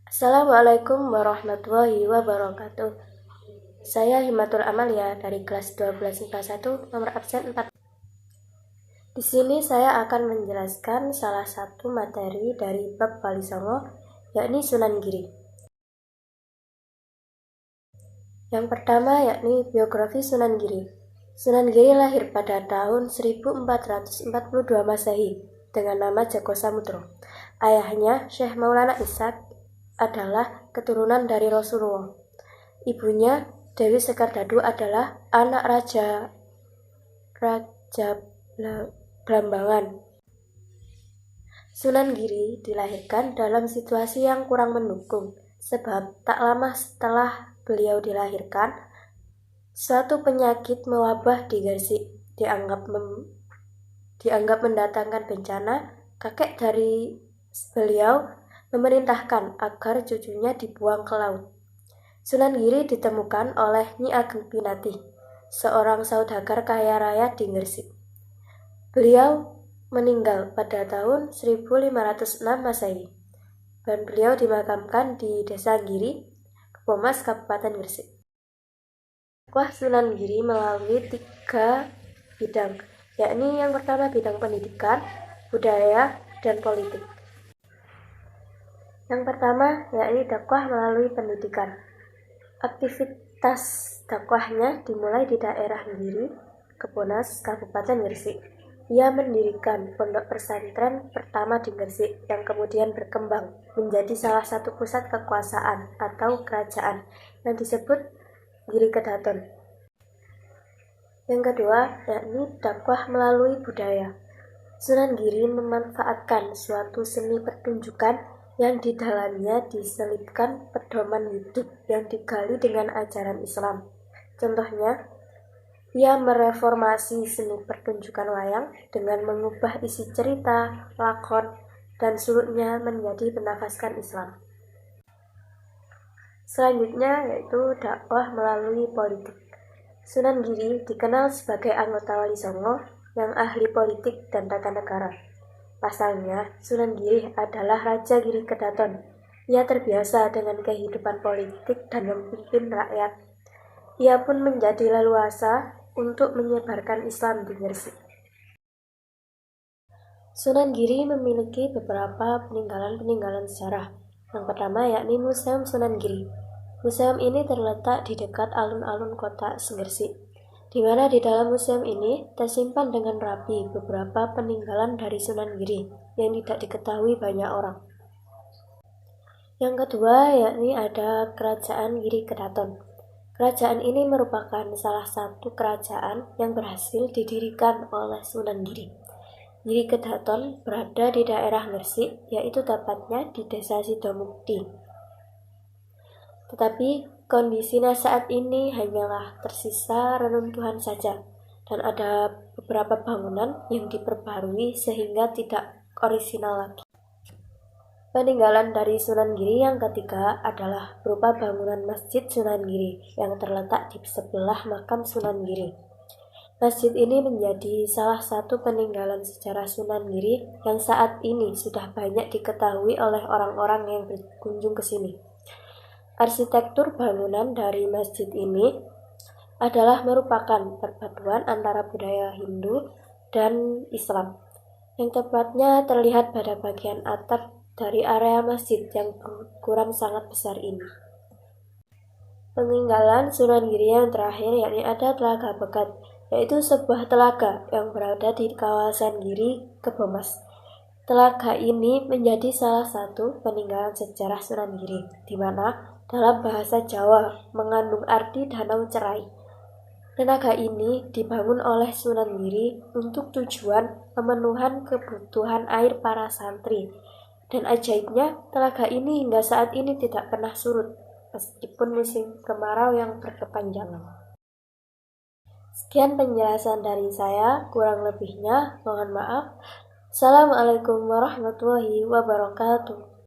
Assalamualaikum warahmatullahi wabarakatuh. Saya Himatul Amalia dari kelas 12 IPA 1, nomor absen 4. Di sini saya akan menjelaskan salah satu materi dari bab Wali Songo, yakni Sunan Giri. Yang pertama yakni biografi Sunan Giri. Sunan Giri lahir pada tahun 1442 Masehi dengan nama Joko Samudro. Ayahnya, Syekh Maulana Ishaq, adalah keturunan dari Rasulullah. Ibunya, Dewi Sekardadu, adalah anak Raja Blambangan. Sunan Giri dilahirkan dalam situasi yang kurang mendukung, sebab tak lama setelah beliau dilahirkan, suatu penyakit mewabah di Gresik. Dianggap mendatangkan bencana. Kakek dari beliau memerintahkan agar cucunya dibuang ke laut. Sunan Giri ditemukan oleh Nyi Ageng Pinati, seorang saudagar kaya raya di Gresik. Beliau meninggal pada tahun 1506 Masehi, dan beliau dimakamkan di Desa Giri, Kebomas, Kabupaten Gresik. Dakwah Sunan Giri melalui 3 bidang, yakni yang pertama bidang pendidikan, budaya, dan politik. Yang pertama yakni dakwah melalui pendidikan. Aktivitas dakwahnya dimulai di daerah Giri, Kebomas, Kabupaten Gresik. Ia mendirikan pondok pesantren pertama di Gresik yang kemudian berkembang menjadi salah satu pusat kekuasaan atau kerajaan yang disebut Giri Kedaton. Yang kedua yakni dakwah melalui budaya. Sunan Giri memanfaatkan suatu seni pertunjukan yang di dalamnya diselipkan pedoman hidup yang digali dengan ajaran Islam. Contohnya, ia mereformasi seni pertunjukan wayang dengan mengubah isi cerita, lakon, dan suluknya menjadi bernafaskan Islam. Selanjutnya yaitu dakwah melalui politik. Sunan Giri dikenal sebagai anggota Wali Songo yang ahli politik dan tata negara. Pasalnya, Sunan Giri adalah Raja Giri Kedaton. Ia terbiasa dengan kehidupan politik dan memimpin rakyat. Ia pun menjadi leluasa untuk menyebarkan Islam di Gresik. Sunan Giri memiliki beberapa peninggalan sejarah. Yang pertama yakni Museum Sunan Giri. Museum ini terletak di dekat alun-alun kota Gresik, di mana di dalam museum ini tersimpan dengan rapi beberapa peninggalan dari Sunan Giri yang tidak diketahui banyak orang. Yang kedua yakni ada Kerajaan Giri Kedaton. Kerajaan ini merupakan salah satu kerajaan yang berhasil didirikan oleh Sunan Giri. Giri Kedaton berada di daerah Gresik, yaitu tepatnya di Desa Sidomukti. Tetapi kondisinya saat ini hanyalah tersisa reruntuhan saja, dan ada beberapa bangunan yang diperbarui sehingga tidak orisinal lagi. Peninggalan dari Sunan Giri yang ketiga adalah berupa bangunan Masjid Sunan Giri yang terletak di sebelah makam Sunan Giri. Masjid ini menjadi salah satu peninggalan sejarah Sunan Giri yang saat ini sudah banyak diketahui oleh orang-orang yang berkunjung ke sini. Arsitektur bangunan dari masjid ini adalah merupakan perpaduan antara budaya Hindu dan Islam, yang tepatnya terlihat pada bagian atap dari area masjid yang berukuran sangat besar ini. Peninggalan Sunan Giri yang terakhir yakni ada Telaga Bekat, yaitu sebuah telaga yang berada di kawasan Giri, Kebomas. Telaga ini menjadi salah satu peninggalan sejarah Sunan Giri, di mana dalam bahasa Jawa mengandung arti danau cerai. Telaga ini dibangun oleh Sunan Giri untuk tujuan pemenuhan kebutuhan air para santri. Dan ajaibnya, telaga ini hingga saat ini tidak pernah surut, meskipun musim kemarau yang berkepanjangan. Sekian penjelasan dari saya, kurang lebihnya mohon maaf. Assalamualaikum warahmatullahi wabarakatuh.